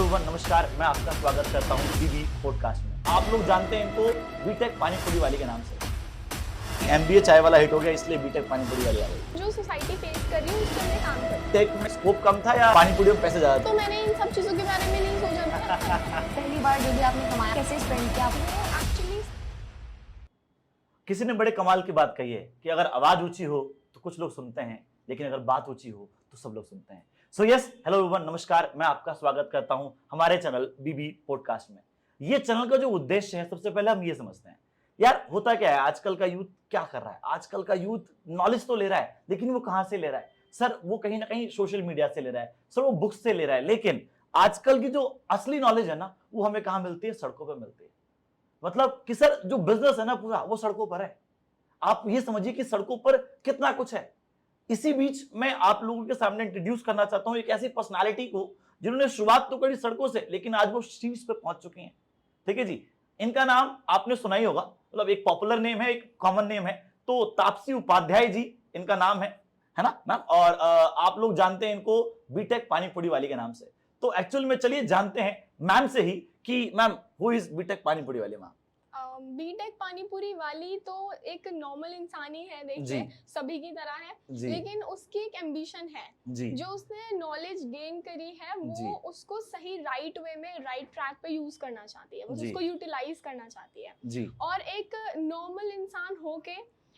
Everyone, नमस्कार। मैं आपका स्वागत करता हूं बीबी पॉडकास्ट में। आप लोग जानते हैं इनको बीटेक पानीपुरी वाली के नाम से। एमबीए चाय वाला हिट हो गया, इसलिए बीटेक पानीपुरी वाली आ गई। जो सोसाइटी फेस कर रही है उसके लिए काम कर रही हूं। टेक में स्कोप कम था या पानीपुरी में पैसे ज्यादा थे? तो मैंने इन सब चीजों के बारे में नहीं सोचा था। पहली बार जो भी आपने कमाया कैसे स्पेंड किया आपने? एक्चुअली किसी ने बड़े कमाल की बात कही है कि अगर आवाज ऊंची हो तो कुछ लोग सुनते हैं, लेकिन अगर बात ऊंची हो तो सब लोग सुनते हैं। सो यस, हेलो एवरीवन, नमस्कार। मैं आपका स्वागत करता हूं हमारे चैनल बीबी पॉडकास्ट में। ये चैनल का जो उद्देश्य है, सबसे पहले हम ये समझते हैं यार, होता क्या है, आजकल का यूथ क्या कर रहा है। आजकल का यूथ नॉलेज तो ले रहा है, लेकिन वो कहां से ले रहा है सर? वो कहीं ना कहीं सोशल मीडिया से ले रहा है सर, वो बुक्स से ले रहा है। लेकिन आजकल की जो असली नॉलेज है ना, वो हमें कहां मिलती है? सड़कों पर मिलती है। मतलब कि सर, जो बिजनेस है ना पूरा, वो सड़कों पर है। आप ये समझिए कि सड़कों पर कितना कुछ है। इसी बीच मैं आप लोगों के सामने इंट्रोड्यूस करना चाहता हूं एक ऐसी पर्सनालिटी को जिन्होंने शुरुआत तो करी सड़कों से, लेकिन आज वो शीर्ष पे पहुंच चुकी हैं। ठीक है जी, इनका नाम आपने सुना ही होगा, मतलब एक पॉपुलर नेम है, एक कॉमन नेम है। तो तापसी उपाध्याय जी इनका नाम है ना मैम? और आप लोग जानते हैं इनको बीटेक पानीपुरी वाली के नाम से। तो एक्चुअल में चलिए जानते हैं मैम से ही कि ma'am, who is B Tech panipuri वाली मैम? बीटेक पानीपुरी वाली तो एक नॉर्मल इंसान ही है, जी। देखिए सभी की तरह है, जी लेकिन उसकी एक एम्बिशन है। जी जो उसने नॉलेज गेन करी है जी। वो उसको सही राइट वे में, राइट ट्रैक पे यूज करना चाहती है, वो जी। उसको यूटिलाइज करना चाहती है। जी और एक नॉर्मल इंसान होके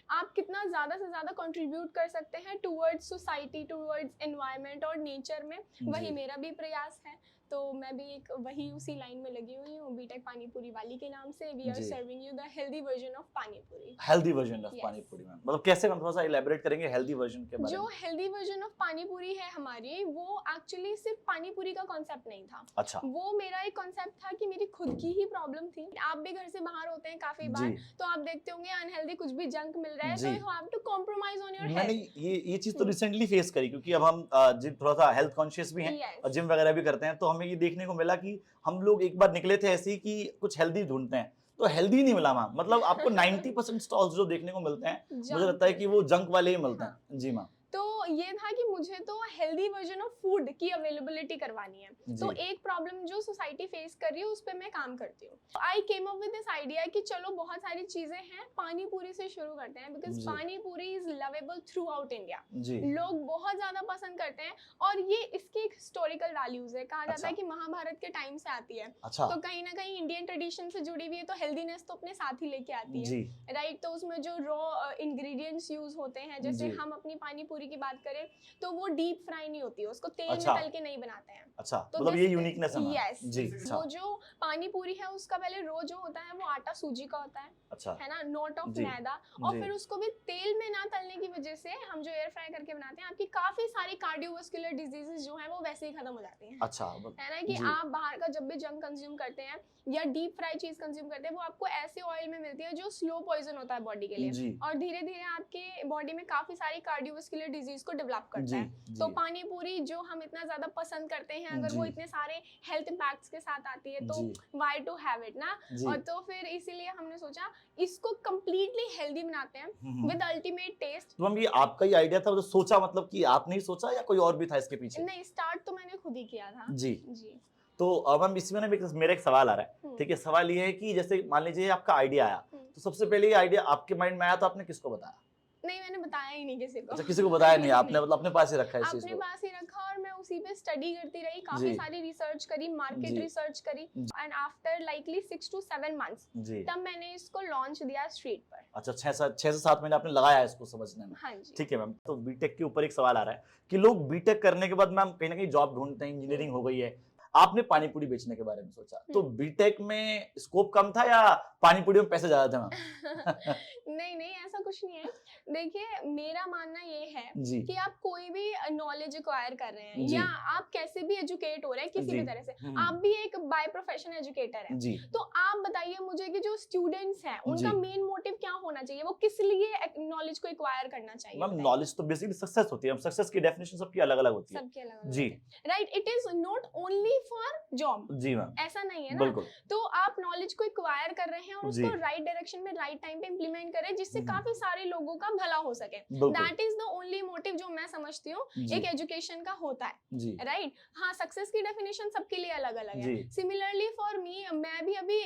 आप कितना ज़्यादा से ज़्यादा कंट्रीब्यूट कर सकते हैं टुवर्ड्स सोसाइटी, टुवर्ड्स एनवायरनमेंट और नेचर में, वही जी। मेरा भी प्रयास है। तो मैं भी एक वही उसी लाइन में लगी हुई हूँ, बीटेक पानीपुरी वाली के नाम से। वी आर जी। Serving you the healthy version of panipuri. Healthy version of Yes. Panipuri ma'am, मतलब कैसे? मैम थोड़ा सा इलैबोरेट करेंगे हेल्दी वर्जन के बारे जो में। हेल्दी वर्जन ऑफ पानीपुरी है हमारी, वो एक्चुअली सिर्फ पानीपुरी का कॉन्सेप्ट नहीं था। अच्छा वो मेरा एक कॉन्सेप्ट था कि मेरी खुद की ही प्रॉब्लम थी। आप भी घर से बाहर होते हैं काफी बार, जी। तो आप देखते होंगे अनहेल्दी कुछ भी जंक मिल रहा है, जी। तो you have to compromise on your मैंने हेल्थ। ये चीज तो रिसेंटली फेस करी, क्योंकि अब हम जिम थोड़ा सा हेल्थ कॉन्शियस भी हैं Yes. और जिम वगैरह भी करते हैं। तो हमें ये देखने को मिला कि हम लोग एक बार निकले थे ऐसे ही कि कुछ हेल्दी ढूंढते हैं, तो हेल्दी नहीं मिला मैम। मतलब आपको 90% स्टॉल्स जो देखने को मिलते हैं, मुझे लगता है कि वो जंक वाले ही मिलते हैं। जी मैम। तो ये था कि मुझे तो हेल्दी वर्जन ऑफ फूड की अवेलेबिलिटी करवानी है। तो जी। एक प्रॉब्लम जो सोसाइटी फेस कर रही है उस पे मैं काम करती हूँ। I came up with this idea कि चलो बहुत सारी चीजें हैं, पानी पूरी से शुरू करते हैं, बिकॉज जी। Pani puri is lovable throughout India. जी लोग बहुत ज्यादा पसंद करते हैं और ये इसकी एक हिस्टोरिकल वैल्यूज है। कहा जाता है कि महाभारत के टाइम से आती है, अच्छा। तो कहीं ना कहीं इंडियन ट्रेडिशन से जुड़ी हुई है, तो हेल्दीनेस तो अपने साथ ही लेके आती है, जी राइट। तो उसमें जो रॉ इंग्रेडिएंट्स यूज होते हैं, जैसे जी। हम अपनी पानी पूरी की बात करें तो वो डीप फ्राई नहीं होती है, उसको तेल अच्छा। में तल के नहीं बनाते हैं। अच्छा, तो मतलब ये this- यूनिकनेस है मैम। yes, जी अच्छा वो जो पानी पूरी है उसका पहले रो जो होता है वो आटा सूजी का होता अच्छा है ना, नॉट ऑफ जी। मैदा। और जी। फिर उसको भी तेल में ना तलने की वजह से हम जो एयर फ्राई करके बनाते हैं, आपकी काफी सारी कार्डियोवास्कुलर डिजीजेस जो है वो वैसे ही खत्म हो जाती हैं। अच्छा है ना कि जी। आप बाहर का जब भी जंक कंज्यूम करते हैं या डीप फ्राई चीज कंज्यूम करते हैं, वो आपको ऐसे ऑयल में मिलती है जो स्लो पॉइजन होता है बॉडी के लिए, जी। और धीरे धीरे आपके बॉडी में काफी सारी कार्डियोवास्कुलर डिजीज को डेवलप करता जी है। तो जी पानी पूरी जो हम इतना ज्यादा पसंद करते हैं, अगर वो जी। इतने सारे हेल्थ इम्पैक्ट्स के साथ आती है, तो जी। व्हाई टू हैव इट ना। जी। और तो फिर इसीलिए हमने सोचा इसको कंप्लीटली हेल्दी बनाते हैं विद अल्टीमेट टेस्ट। तो मैम ये आपका ही आइडिया था, मतलब सोचा, मतलब कि आपने ही सोचा या कोई और भी था इसके पीछे? नहीं, स्टार्ट तो मैंने खुद ही किया था। जी। जी। तो मैम इसमें ना मेरा एक सवाल आ रहा है। हम्म। ठीक है, सवाल ये है कि जैसे मान लीजिए आपका आइडिया आया, हम्म। तो सबसे पहले ये आइडिया आपके माइंड में आया तो आपने किसको बताया? नहीं, मैंने बताया ही नहीं किसी को। अच्छा, किसी को बताया नहीं आपने, मतलब अपने पास ही रखा है इस चीज अपने को? पास ही रखा और मैं उसी पे स्टडी करती रही, काफी जी। सारी रिसर्च करी, मार्केट जी। रिसर्च करी, and after likely 6 to 7 months जी। तब मैंने इसको लॉन्च दिया स्ट्रीट पर। अच्छा, 6 से 7 महीने आपने लगाया है इसको समझने में। हाँ जी। ठीक है मैम। तो बीटेक के ऊपर एक सवाल आ रहा है कि लोग बीटेक करने के बाद मैम कहीं ना कहीं जॉब ढूंढते हैं, इंजीनियरिंग हो गई है, आपने पानीपुरी बेचने के बारे में सोचा, तो बीटेक में स्कोप कम था या पानीपुरी में पैसे ज्यादा थे मैम? नहीं नहीं, ऐसा कुछ नहीं है। देखिए, मेरा मानना ये है जी कि आप कोई भी नॉलेज एक्वायर कर रहे हैं जी। या आप कैसे भी एजुकेट हो रहे हैं किसी जी। भी तरह से, हम्म। आप भी एक बाय प्रोफेशन एजुकेटर हैं। जी तो आप बताइए मुझे कि जो स्टूडेंट्स हैं उनका जी। मेन मोटिव क्या होना चाहिए, वो किस लिए नॉलेज को एक्वायर करना चाहिए? मैम बताइए। नॉलेज तो बेसिकली सक्सेस होती है, सक्सेस की डेफिनेशन सबकी अलग अलग होती है। सबके अलग जी। Right, it is not only for job, जी मैम, ऐसा नहीं है ना। बिल्कुल। तो आप नॉलेज को एक्वायर कर रहे हैं और जी। उसको राइट डायरेक्शन में राइट टाइम पे इम्प्लीमेंट करें जिससे हम्म। काफी सारे लोगों का भला हो सके। बिल्कुल that is the only motive जो मैं समझती हूँ जी एक एजुकेशन का होता है, जी राइट। हाँ, सक्सेस की डेफिनेशन सबके लिए अलग अलग है। जी सिमिलरली फॉर मी, मैं भी अभी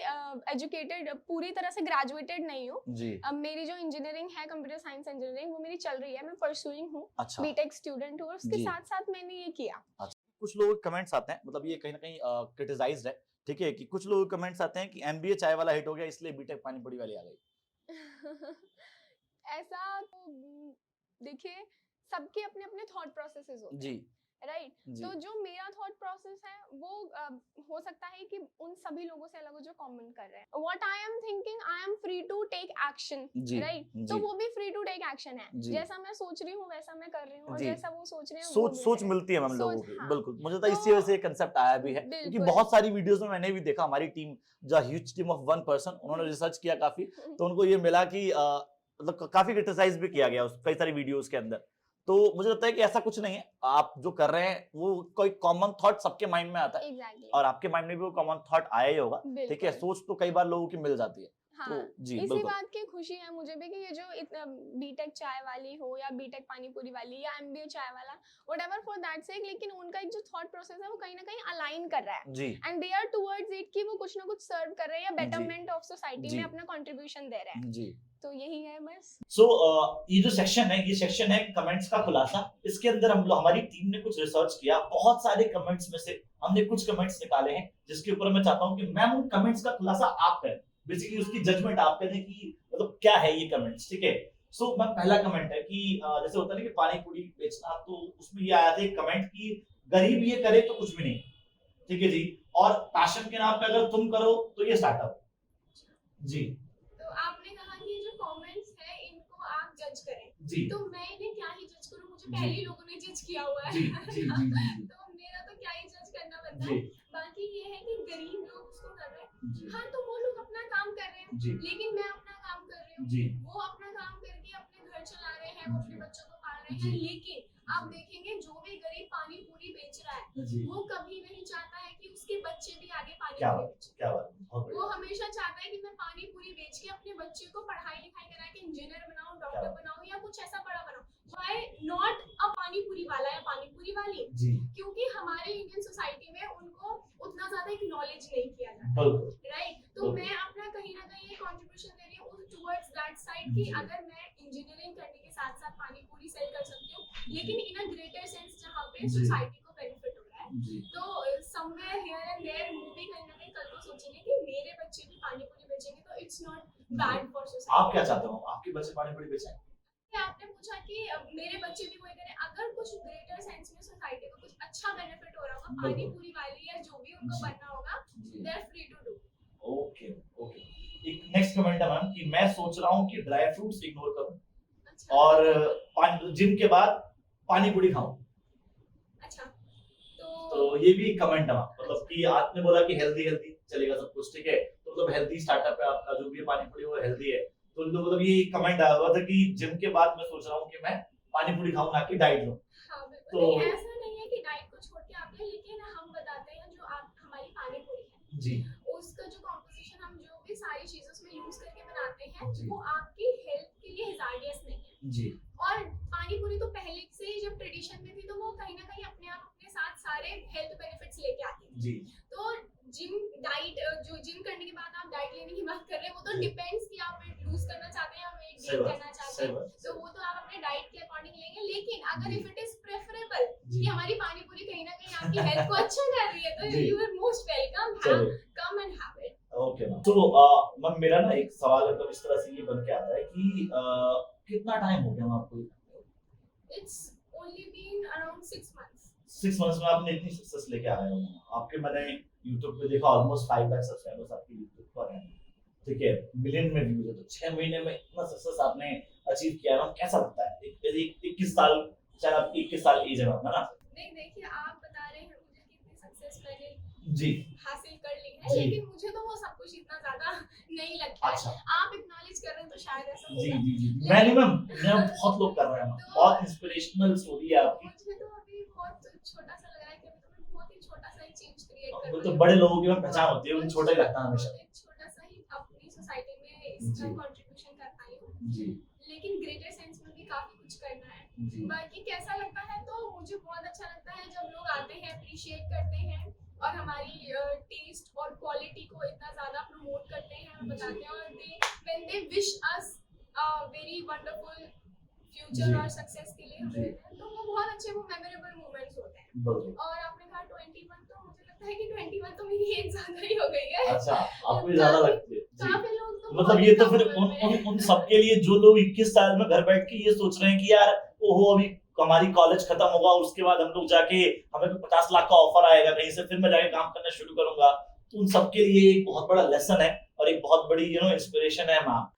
एजुकेटेड, पूरी तरह से ग्रेजुएटेड नहीं हूँ। जी। अब मेरी जो इंजीनियरिंग है, कंप्यूटर साइंस इंजीनियरिंग, वो मेरी चल रही है, मैं परसुइंग हूँ, अच्छा, बीटेक स्टूडेंट हूँ, और उसके जी। साथ साथ मैंने ये किया। कुछ लोग कमेंट्स आते हैं, मतलब ये कहीं ना कहीं क्रिटिसाइज्ड है, ठीक है, कि कुछ लोग कमेंट्स आते हैं कि एमबीए चाय वाला हिट हो गया इसलिए बीटेक पानी पूरी वाली आ गई। ऐसा तो देखिए, सबके अपने अपने थॉट प्रोसेसेस होते जी हैं, राइट। जी तो जो मेरा थॉट प्रोसेस है वो हो सकता है कि उन सभी लोगों से अलग हो जो कमेंट कर रहे हैं। What I am thinking, I am free to take action, जी राइट। जी तो वो भी फ्री टू टेक एक्शन है, जी। जैसा मैं सोच रही हूँ वैसा मैं कर रही हूँ, और जी। जैसा वो सोच रहे हैं वो सोच भी सोच है। मिलती है मैम सोच, लोगों की, हाँ। बिल्कुल। मुझे तो तो इसी वजह से कंसेप्ट आया भी है, क्योंकि बिल्कुल। बहुत सारी वीडियोस में मैंने भी देखा, हमारी टीम जो ह्यूज टीम ऑफ 1 पर्सन, उन्होंने रिसर्च किया काफी, तो उनको ये मिला कि मतलब काफी क्रिटिसाइज भी किया गया उस कई सारी वीडियोस के अंदर। तो मुझे लगता है कि ऐसा कुछ नहीं है, आप जो कर रहे हैं वो कोई कॉमन थॉट सबके माइंड में आता है, एग्जैक्टली, और आपके माइंड में भी वो कॉमन थॉट आया ही होगा, ठीक है। बिल्कुल। सोच तो कई बार लोगों की मिल जाती है, हाँ, तो जी इसी बिल्कुल बात की खुशी है मुझे भी कि ये जो बीटेक चाय वाली हो या बीटेक पानी पूरी वाली या एमबीए चाय वाला, व्हाटएवर फॉर दैट सेक, लेकिन उनका एक जो थॉट प्रोसेस है वो कहीं ना कहीं अलाइन कर रहा है, जी and they are towards it कि वो कुछ ना कुछ सर्व कर रहे हैं या जी बेटरमेंट ऑफ सोसाइटी जी में अपना कंट्रीब्यूशन दे रहे हैं। जी। तो यही है बस। सो ये जो सेक्शन है, ये सेक्शन है कमेंट्स का खुलासा। इसके अंदर हम लोग, हमारी टीम ने कुछ रिसर्च किया, बहुत सारे कमेंट्स में से हमने कुछ कमेंट्स निकाले हैं जिसके ऊपर मैं चाहता हूं कि मैम उन कमेंट्स का खुलासा आप करें, बेसिकली उसकी जजमेंट आप करें कि मतलब क्या है ये कमेंट्स, ठीक है। सो मैम, पहला कमेंट है कि जैसे होता है ना कि पानी पूरी बेचना, तो उसमें ये आया था एक कमेंट कि गरीब ये करे तो कुछ भी नहीं, ठीक है जी, और पैशन के नाम पे अगर तुम करो तो ये स्टार्टअप। जी तो आपने कहा कि जो कमेंट्स है इनको आप जज करें, जी तो मैं इन्हें क्या ही जज करूं, मुझे जी। पहले ही लोगों ने जज किया हुआ है। जी जी जी जी तो मेरा तो क्या ही जज करना बनता जी है। बाकी ये है कि गरीब लोग उसको कर रहे हैं, जी हाँ, तो वो लोग अपना काम कर रहे हैं, जी लेकिन मैं अपना काम कर रही हूँ। जी वो अपना काम करके अपने घर चला रहे हैं, वो अपने बच्चों को पाल रहे जी। हैं, लेकिन आप देखेंगे जो भी गरीब पानी पूरी बेच रहा है जी। वो कभी नहीं चाहता है कि उसके बच्चे भी आगे पानी क्या पूरी बात, बेचें। क्या बात, बहुत वो बढ़िया। हमेशा चाहता है कि मैं पानी पूरी बेच के अपने बच्चे को पढ़ाई लिखाई करा के इंजीनियर बनाऊं, क्या डॉक्टर बात। बनाऊं या कुछ ऐसा बड़ा बनाऊं। व्हाई नॉट अ पानी पूरी वाला या पानी पूरी वाली? जी क्योंकि हमारे इंडियन सोसाइटी में उनको उतना ज्यादा एक्नॉलेज नहीं किया जाता, बिल्कुल राइट। तो बिल्कुल। मैं अपना कहीं ना कहीं ये कंट्रीब्यूशन दे रही हूँ टुवर्ड्स दैट साइड कि जी। अगर मैं इंजीनियरिंग करने के साथ साथ पानी पूरी सेल कर सकती हूँ, लेकिन इन अ ग्रेटर सेंस जहाँ पे जी। सोसाइटी को बेनिफिट हो रहा है, जी तो समवेयर हियर एंड देयर वो भी कहीं ना कहीं कल को सोचेंगे कि मेरे बच्चे भी पानी पूरी बेचेंगे, तो it's not bad for society. आप क्या चाहते हो, आपके बच्चे पानी पूरी बेचें? आपने पूछा कि मेरे बच्चे भी वही करें, अगर कुछ ग्रेटर सेंस में सोसाइटी को कुछ अच्छा बेनिफिट हो रहा होगा, पानी बिल्कुल। पूरी वाली या जो भी उनको जी। बनना होगा, जी they are free to do. Okay okay. एक नेक्स्ट कमेंट है मैम कि मैं सोच रहा हूँ कि ड्राई फ्रूट्स इग्नोर करूं अच्छा, और जिम के बाद पानी पूरी खाऊं, अच्छा, तो ये भी कमेंट है मैम, मतलब कि आपने बोला कि हेल्दी हेल्दी चलेगा सब कुछ, ठीक है, तो मतलब हेल्दी स्टार्टअप है आपका, जो भी है पानी पूरी वो हेल्दी है, तो मतलब ये कमेंट आया हुआ था कि जिम के बाद मैं सोच रहा हूँ कि मैं पानी पूरी खाऊं ना कि डाइट लूं। हाँ बिल्कुल। तो- नहीं, ऐसा नहीं है कि डाइट को छोड़ के आप लें, लेकिन हम बताते हैं जो आप हमारी पानी पूरी है जी उसका जो कॉम्पोजिशन हम जो भी सारी चीजें उसमें यूज करके बनाते हैं जी। वो आपकी हेल्थ के लिए हिजार्डियस नहीं है। जी और पानी पूरी तो पहले से ही जब ट्रेडिशन में थी तो वो कहीं ना कहीं अपने आप अपने साथ सारे हेल्थ बेनिफिट्स लेके आती थी। जी तो जिम डाइट, जो जिम करने के बाद आप डाइट लेने की बात कर रहे हैं वो तो जी। डिपेंड्स कि आप वेट लूज करना चाहते हैं या वेट सही गेन बात, करना चाहते सही हैं, बात, तो वो तो आप अपने डाइट के अकॉर्डिंग लेंगे। लेकिन अगर जी। इफ इट इज प्रेफरेबल जी कि हमारी पानी पूरी कहीं ना कहीं आपकी हेल्थ को अच्छा कर रही है तो जी। यू आर मोस्ट वेलकम, चलिए come and have it. Okay ma'am. तो मैम मेरा ना एक सवाल मतलब इस तरह से ये बन के आता है कि कितना टाइम हो गया मैम आपको? It's only been around 6 months. 6 months में आपने इतनी सक्सेस लेके आए हो। आपके मैंने YouTube पे देखा ऑलमोस्ट 5 लाख सब्सक्राइबर्स आपके YouTube पर हैं, ठीक है, मिलियन में व्यूज है, तो 6 महीने में इतना सक्सेस आपने अचीव किया है, कैसा लगता है? 21 साल, शायद आप 21 साल एज है ना? नहीं, देखिए आप बता रहे हैं मुझे कि इतनी सक्सेस मैंने जी हासिल कर ली है, जी। लेकिन मुझे तो वो सब कुछ इतना ज्यादा नहीं लगता है। अच्छा आप एक्नॉलेज कर रहे हैं तो शायद ऐसा जी होगा। जी जी मैं नहीं मैम, मैं बहुत लोग कर रहे हैं, बहुत इंस्पिरेशनल स्टोरी है आपकी। मुझे तो अभी बहुत छोटा सा लग रहा है कि अभी तो मैं बहुत ही छोटा सा एक चेंज क्रिएट कर वो पाए। तो बड़े लोगों की पहचान होती है, उन्हें छोटा ही लगता है हमेशा। एक छोटा सा ही अपनी सोसाइटी में इसका जी। कंट्रीब्यूशन कर पाई हूँ, जी लेकिन ग्रेटर सेंस में भी काफी कुछ करना है। जी बाकी कैसा लगता है, तो मुझे बहुत अच्छा लगता है जब लोग आते हैं, अप्रिशिएट करते हैं और हमारी टेस्ट और क्वालिटी को इतना ज्यादा प्रमोट करते हैं और बताते हैं, और they when they wish us very wonderful जी। फ्यूचर और सक्सेस के लिए हमें जी। देते हैं, तो वो बहुत अच्छे, वो मेमोरेबल मोमेंट्स होते हैं। बिल्कुल। और आपने कहा 21, तो मुझे लगता है कि 21 तो मेरी एज ज्यादा ही हो गई है। अच्छा, आपको ये ज्यादा लगती है जी। काफी लोग तो मतलब बहुत ये तो कम फिर उम्र में उन सबके लिए जो लोग 21 साल में घर बैठ के ये सोच रहे हैं कि यार ओहो अभी हमारी कॉलेज खत्म होगा और उसके बाद हम लोग जाके हमें 50 लाख का ऑफर आएगा कहीं से, फिर मैं जाके काम करना शुरू करूंगा, तो उन सबके लिए एक बहुत बड़ा लेसन है और एक बहुत बड़ी इंस्पिरेशन है मैम।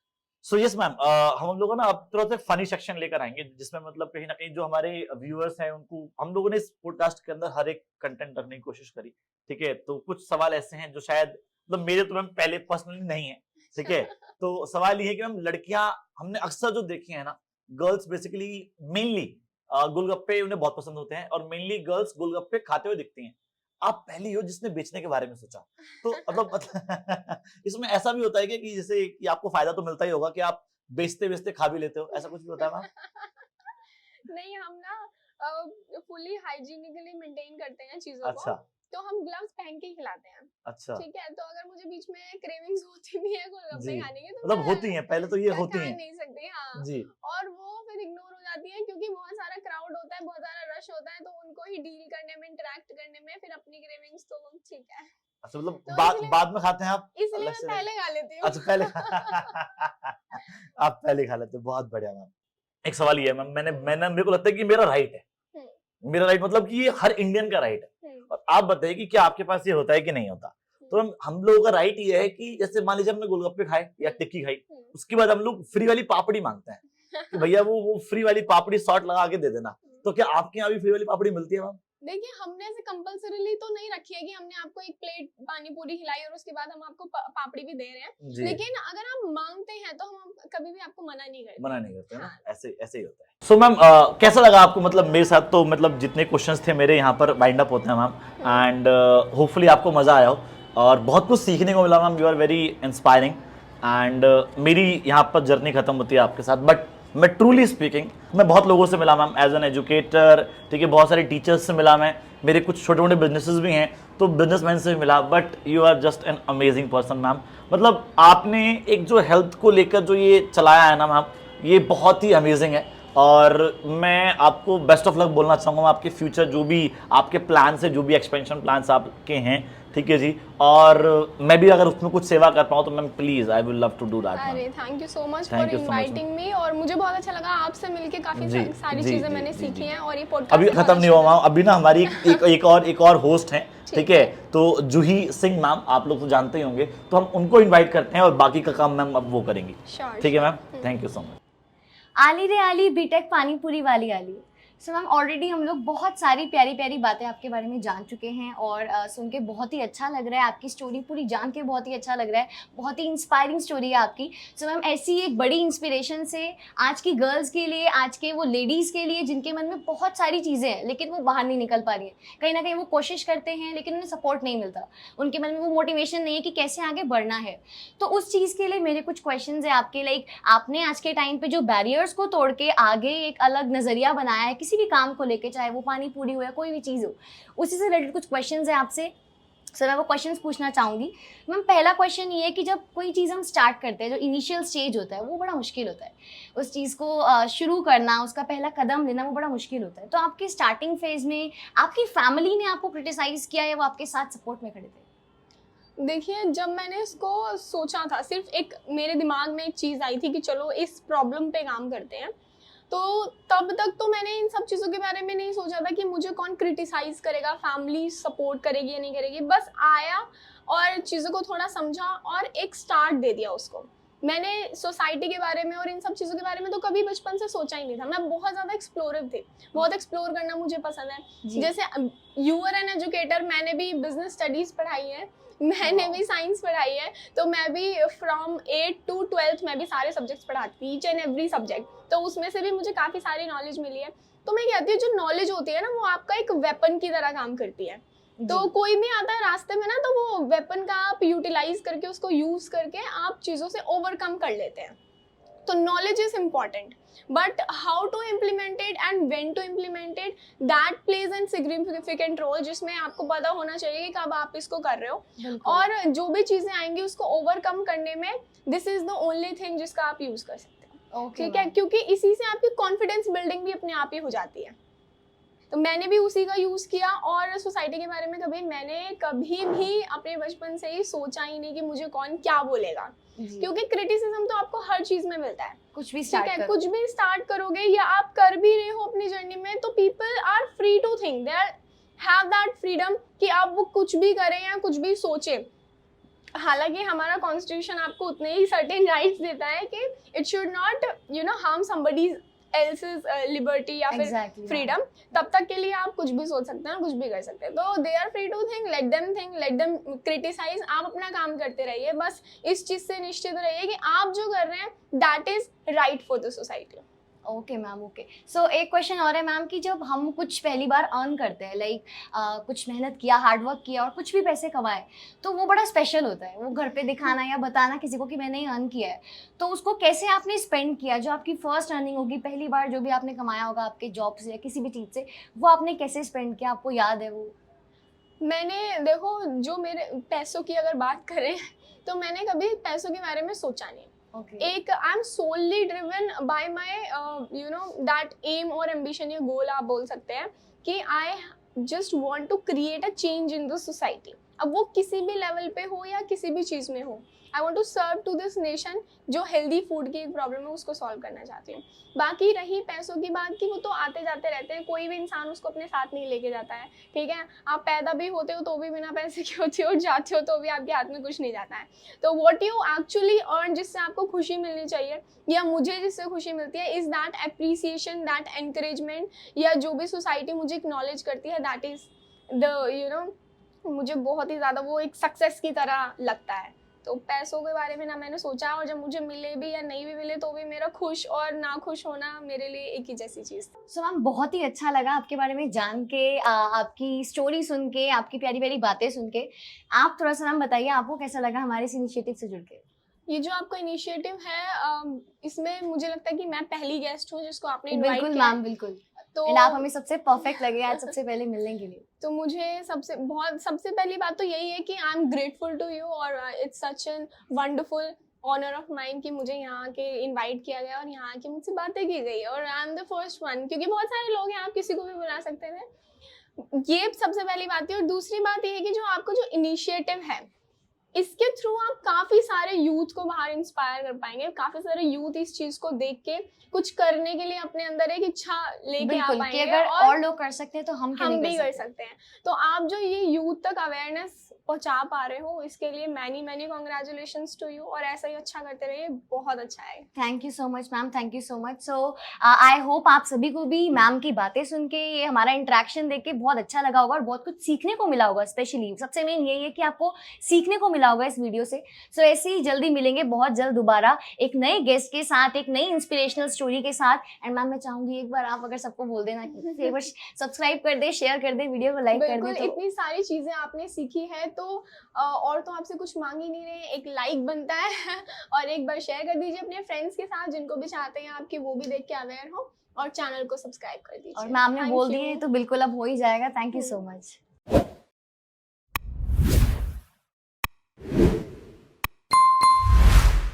सो यस मैम, हम लोग ना अब थोड़ा सा फनी सेक्शन लेकर आएंगे जिसमें मतलब कहीं ना कहीं जो हमारे व्यूअर्स हैं उनको हम लोगों ने इस पॉडकास्ट के अंदर हर एक कंटेंट रखने की कोशिश करी, ठीक है। तो कुछ सवाल ऐसे हैं जो शायद मतलब मेरे तो मैम पहले पर्सनली नहीं है, ठीक है। तो सवाल ये है कि मैम लड़कियां हमने अक्सर जो देखी है ना, गर्ल्स बेसिकली मेनली गोलगप्पे उन्हें बहुत पसंद होते हैं और मेनली गर्ल्स गोलगप्पे खाते हुए दिखती हैं। आप पहली हो जिसने बेचने के बारे में सोचा, तो मतलब इसमें ऐसा भी होता है कि जैसे कि आपको फायदा तो मिलता ही होगा कि आप बेचते बेचते खा भी लेते हो, ऐसा कुछ भी होता है मैम? नहीं, हम ना फुली हाइजीनिकली मेंटेन करते हैं चीजों को, अच्छा तो हम ग्लव्स पहन के ही खिलाते हैं। अच्छा ठीक है, तो अगर मुझे बीच में क्रेविंग्स होती भी है गोलगप्पे जी, खाने की, तो मतलब मैं होती हैं, पहले तो ये होती खा हैं नहीं सकती, हाँ। जी। और वो फिर इग्नोर हो जाती है क्योंकि बहुत सारा क्राउड होता है, बहुत सारा रश होता है, तो उनको ही डील करने में, इंटरेक्ट करने में, फिर अपनी क्रेविंग्स तो ठीक है। अच्छा मतलब तो बाद में खाते हैं आप इसलिए अलग मैं से? पहले खा लेती हूँ। अच्छा पहले आप पहले खा लेते हो, बहुत बढ़िया मैम। एक सवाल ये है मैम, मैंने मेरे को लगता है कि मेरा राइट है, मेरा राइट मतलब कि ये हर इंडियन का राइट है, और आप बताइए कि क्या आपके पास ये होता है कि नहीं होता। तो हम लोगों का राइट ये है कि जैसे मान लीजिए हमने गोलगप्पे खाए या टिक्की खाई, उसके बाद हम लोग फ्री वाली पापड़ी मांगते हैं कि भैया वो फ्री वाली पापड़ी सॉल्ट लगा के दे देना। तो क्या आपके यहाँ भी फ्री वाली पापड़ी मिलती है मैम? देखिए, हमने ऐसे कंपल्सरीली तो नहीं रखी है कि हमने आपको एक प्लेट पानी पूरी खिलाई और उसके बाद हम आपको पापड़ी भी दे रहे हैं, जी। लेकिन अगर आप मांगते हैं तो हम कभी भी आपको मना नहीं करते। मना नहीं करते हैं ना, हाँ। ऐसे ऐसे ही होता है। सो मैम कैसा लगा आपको, मतलब मेरे साथ तो मतलब जितने क्वेश्चंस थे मेरे यहाँ पर वाइंड अप होते हैं मैम, एंड होपफुली आपको मजा आया हो और बहुत कुछ सीखने को मिला ma'am. You are very inspiring and मेरी यहाँ पर जर्नी खत्म होती है आपके साथ, बट मैं ट्रूली स्पीकिंग मैं बहुत लोगों से मिला मैम एज एन एजुकेटर, ठीक है, बहुत सारे टीचर्स से मिला मैं, मेरे कुछ छोटे मोटे बिजनेसेस भी हैं तो बिजनेसमैन से भी मिला, but you are just an amazing person ma'am. मतलब आपने एक जो हेल्थ को लेकर जो ये चलाया है ना मैम, ये बहुत ही अमेजिंग है और मैं आपको बेस्ट ऑफ लक बोलना चाहूँगा। आपके फ्यूचर जो भी आपके प्लान है, जो भी एक्सपेंशन प्लान्स आपके हैं, ठीक है जी, और मैं भी अगर उसमें कुछ सेवा कर पाऊँ तो ma'am please I will love to do that. अरे thank you so much Thank for you so much, inviting me, और मुझे बहुत अच्छा लगा आपसे मिलके, काफी जी, सारी जी, चीजें जी, मैंने जी, सीखी जी। हैं, और ये पॉडकास्ट अभी खत्म नहीं हुआ मैम, अभी ना हमारी एक और होस्ट हैं, ठीक है, तो जूही सिंह मैम, आप लोग तो जानते ही होंगे, तो हम उनको इनवाइट करते हैं और बाकी का काम मैम अब वो करेंगी, ठीक है ma'am. Thank you so much. आली रे आली बीटेक पानीपुरी वाली आली। सो मैम ऑलरेडी हम लोग बहुत सारी प्यारी प्यारी बातें आपके बारे में जान चुके हैं और सुन के बहुत ही अच्छा लग रहा है, आपकी स्टोरी पूरी जान के बहुत ही अच्छा लग रहा है, बहुत ही इंस्पायरिंग स्टोरी है आपकी। सो मैम ऐसी एक बड़ी इंस्पिरेशन से आज की गर्ल्स के लिए, आज के वो लेडीज़ के लिए जिनके मन में बहुत सारी चीज़ें हैं लेकिन वो बाहर नहीं निकल पा रही हैं, कहीं ना कहीं वो कोशिश करते हैं लेकिन उन्हें सपोर्ट नहीं मिलता, उनके मन में वो मोटिवेशन नहीं है कि कैसे आगे बढ़ना है, तो उस चीज़ के लिए मेरे कुछ क्वेश्चन है आपके। लाइक आपने आज के टाइम पे जो बैरियर्स को तोड़ के आगे एक अलग नज़रिया बनाया है किसी भी काम को लेके, चाहे वो पानी पूरी हो या कोई भी चीज़ हो, उसी से रिलेटेड कुछ क्वेश्चंस हैं आपसे। सर मैं वो क्वेश्चंस पूछना चाहूँगी। मैम पहला क्वेश्चन ये है कि जब कोई चीज़ हम स्टार्ट करते हैं, जो इनिशियल स्टेज होता है वो बड़ा मुश्किल होता है, उस चीज़ को शुरू करना, उसका पहला कदम लेना वो बड़ा मुश्किल होता है, तो आपके स्टार्टिंग फेज में आपकी फैमिली ने आपको क्रिटिसाइज़ किया या वो आपके साथ सपोर्ट में खड़े थे? देखिए, जब मैंने इसको सोचा था, सिर्फ एक मेरे दिमाग में एक चीज़ आई थी कि चलो इस प्रॉब्लम पे काम करते हैं, तो तब तक तो मैंने इन सब चीज़ों के बारे में नहीं सोचा था कि मुझे कौन क्रिटिसाइज़ करेगा, फैमिली सपोर्ट करेगी या नहीं करेगी। बस आया और चीज़ों को थोड़ा समझा और एक स्टार्ट दे दिया उसको। मैंने सोसाइटी के बारे में और इन सब चीज़ों के बारे में तो कभी बचपन से सोचा ही नहीं था। मैं बहुत ज़्यादा एक्सप्लोरिव थी, बहुत एक्सप्लोर करना मुझे पसंद है। जैसे यू आर एन एजुकेटर, मैंने भी बिजनेस स्टडीज़ पढ़ाई है, मैंने भी साइंस पढ़ाई है, तो मैं भी फ्रॉम 8 to 12 मैं भी सारे सब्जेक्ट्स पढ़ाती थी, ईच एंड एवरी सब्जेक्ट, तो उसमें से भी मुझे काफ़ी सारी नॉलेज मिली है। तो मैं कहती हूँ जो नॉलेज होती है ना, वो आपका एक वेपन की तरह काम करती है। तो जी। कोई भी आता है रास्ते में ना, तो वो वेपन का आप यूटिलाइज करके, उसको यूज करके आप चीजों से ओवरकम कर लेते हैं। तो knowledge is important, but how to implement it and when to implement it, that plays an significant role, जिसमें आपको पता होना चाहिए कि कब आप इसको कर रहे हो, बिल्कुल। और जो भी चीजें आएंगी उसको ओवरकम करने में this is the only thing जिसका आप यूज कर सकते हो। ओके ठीक है, मैम। क्योंकि इसी से आपकी कॉन्फिडेंस बिल्डिंग भी अपने आप ही हो जाती है। तो मैंने भी उसी का यूज किया, और सोसाइटी के बारे में मैंने कभी भी अपने बचपन से ही सोचा ही नहीं कि मुझे कौन क्या बोलेगा, जी। क्योंकि क्रिटिसिज्म तो आपको हर चीज में मिलता है। कुछ भी ठीक स्टार्ट है, करो। कुछ भी स्टार्ट करोगे या आप कर भी रहे हो अपनी जर्नी में, तो people are free to think, they are have that freedom कि आप वो कुछ भी करें या कुछ भी सोचें। हालांकि हमारा कॉन्स्टिट्यूशन आपको उतने ही सर्टेन राइट्स देता है कि it should not harm somebody else's liberty या फिर Exactly, ma'am. फ्रीडम। तब तक के लिए आप कुछ भी सोच सकते हैं, कुछ भी कर सकते हैं। तो they are free to think, let them criticise. आप अपना काम करते रहिए, बस इस चीज से निश्चित रहिए कि आप जो कर रहे हैं that is right for the society. Okay ma'am, okay. So एक क्वेश्चन और है मैम कि जब हम कुछ पहली बार अर्न करते हैं, लाइक कुछ मेहनत किया, हार्डवर्क किया और कुछ भी पैसे कमाए, तो वो बड़ा स्पेशल होता है, वो घर पे दिखाना या बताना किसी को कि मैंने ये अर्न किया है। तो उसको कैसे आपने स्पेंड किया? जो आपकी फर्स्ट अर्निंग होगी, पहली बार जो भी आपने कमाया होगा आपके जॉब से या किसी भी चीज़ से, वो आपने कैसे स्पेंड किया? आपको याद है वो? मैंने देखो, जो मेरे पैसों की अगर बात करें तो मैंने कभी पैसों के बारे में सोचा नहीं। ओके। एक I am solely driven by my that aim और एम्बिशन या गोल आप बोल सकते हैं कि I just want to create a change in the society. अब वो किसी भी लेवल पे हो या किसी भी चीज़ में हो, I want to serve to this nation. जो हेल्दी फूड की एक प्रॉब्लम है उसको सॉल्व करना चाहती हूँ। बाकी रही पैसों की बात की, वो तो आते जाते रहते हैं, कोई भी इंसान उसको अपने साथ नहीं लेके जाता है। ठीक है, आप पैदा भी होते हो तो भी बिना पैसे के होते हो, जाते हो तो भी आपके हाथ में कुछ नहीं जाता है। तो व्हाट यू एक्चुअली अर्न, जिससे आपको खुशी मिलनी चाहिए या मुझे जिससे खुशी मिलती है, is that appreciation, that encouragement, या जो भी सोसाइटी मुझे एक्नॉलेज करती है, दैट इज द मुझे बहुत ही ज़्यादा वो एक सक्सेस की तरह लगता है। तो पैसों के बारे में ना मैंने सोचा, और जब मुझे मिले भी या नहीं भी मिले तो भी मेरा खुश और ना खुश होना मेरे लिए एक ही जैसी चीज़ थी। सो मैम, बहुत ही अच्छा लगा आपके बारे में जान के, आपकी स्टोरी सुन के, आपकी प्यारी प्यारी बातें सुन के। आप थोड़ा सा मैम बताइए, आपको कैसा लगा हमारे इस इनिशिएटिव से जुड़ के? ये जो आपका इनिशिएटिव है, इसमें मुझे लगता है कि मैं पहली गेस्ट हूँ जिसको आपने इनवाइट बिल्कुल किया है। मैम, बिल्कुल। तो एंड आप हमें सबसे परफेक्ट लगे आज सबसे पहले मिलने के लिए। तो मुझे सबसे पहली बात तो यही है कि I am grateful to you, और it's such an wonderful honour of mind कि मुझे यहाँ के इनवाइट किया गया और यहाँ की मुझसे बातें की गई, और I am the first one, क्योंकि बहुत सारे लोग हैं, आप किसी को भी बुला सकते थे। ये सबसे पहली बात है। और दूसरी बात ये है कि जो आपका जो इनिशिएटिव है, इसके थ्रू आप काफी सारे यूथ को बाहर इंस्पायर कर पाएंगे। काफी सारे यूथ इस चीज को देख के कुछ करने के लिए अपने अंदर एक इच्छा लेके आ बिल्कुल, कि पाएंगे, अगर और लोग कर सकते हैं तो हम क्यों हम नहीं भी कर कर सकते? सकते हैं। तो आप जो ये यूथ तक अवेयरनेस पहुंचा पा रहे हो, इसके लिए मैनी कॉन्ग्रेचुलेशंस टू यू, और ऐसा ही अच्छा करते रहिए, बहुत अच्छा है। Thank you so much ma'am, thank you so much. So I hope आप सभी को भी मैम की बातें सुन के, ये हमारा इंटरेक्शन देख के बहुत अच्छा लगा होगा और बहुत कुछ सीखने को मिला होगा। स्पेशली सबसे मेन यही है कि आपको सीखने को मिला होगा इस वीडियो से। सो ऐसे ही जल्दी मिलेंगे बहुत जल्द दोबारा एक नए गेस्ट के साथ, एक नई इंस्पिरेशनल स्टोरी के साथ। एंड मैम, मैं चाहूंगी एक बार आप अगर सबको बोल देना कि एक बार सब्सक्राइब कर दे, शेयर कर दे, वीडियो को लाइक कर बिल्कुल, दे। तो इतनी सारी चीजें आपने सीखी है, तो और तो आपसे कुछ मांग ही नहीं रहे, एक लाइक बनता है और एक बार शेयर कर दीजिए अपने फ्रेंड्स के साथ, जिनको भी चाहते हैं आपकी वो भी देख के अवेयर हो, और चैनल को सब्सक्राइब कर दीजिए। और मैम ने Thank बोल you. दिए तो बिल्कुल अब हो ही जाएगा। Thank you so much.